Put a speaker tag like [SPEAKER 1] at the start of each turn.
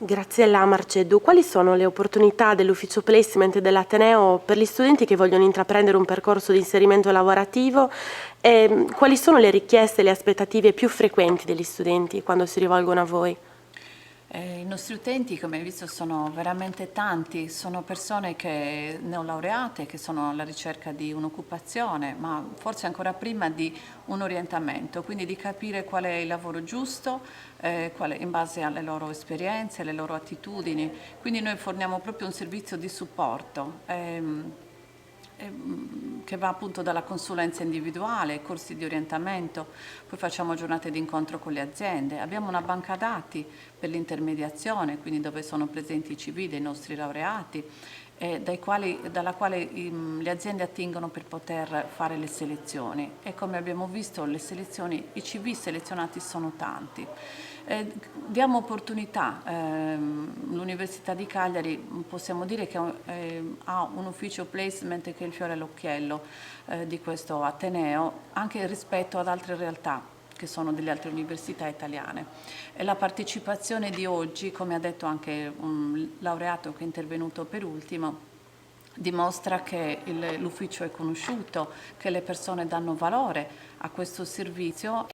[SPEAKER 1] Graziella Marceddu, quali sono le opportunità dell'ufficio placement dell'Ateneo per gli studenti che vogliono intraprendere un percorso di inserimento lavorativo e quali sono le richieste e le aspettative più frequenti degli studenti quando si rivolgono a voi?
[SPEAKER 2] I nostri utenti, come hai visto, sono veramente tanti, sono persone neolaureate che sono alla ricerca di un'occupazione, ma forse ancora prima di un orientamento, quindi di capire qual è il lavoro giusto, in base alle loro esperienze, alle loro attitudini. Quindi noi forniamo proprio un servizio di supporto. Che va appunto dalla consulenza individuale, corsi di orientamento, poi facciamo giornate di incontro con le aziende. Abbiamo una banca dati per l'intermediazione, quindi dove sono presenti i CV dei nostri laureati, dalla quale le aziende attingono per poter fare le selezioni. E come abbiamo visto, i CV selezionati sono tanti. Diamo opportunità, l'Università di Cagliari possiamo dire che ha un ufficio placement che è il fiore all'occhiello di questo Ateneo, anche rispetto ad altre realtà che sono delle altre università italiane. E la partecipazione di oggi, come ha detto anche un laureato che è intervenuto per ultimo, dimostra che l'ufficio è conosciuto, che le persone danno valore a questo servizio.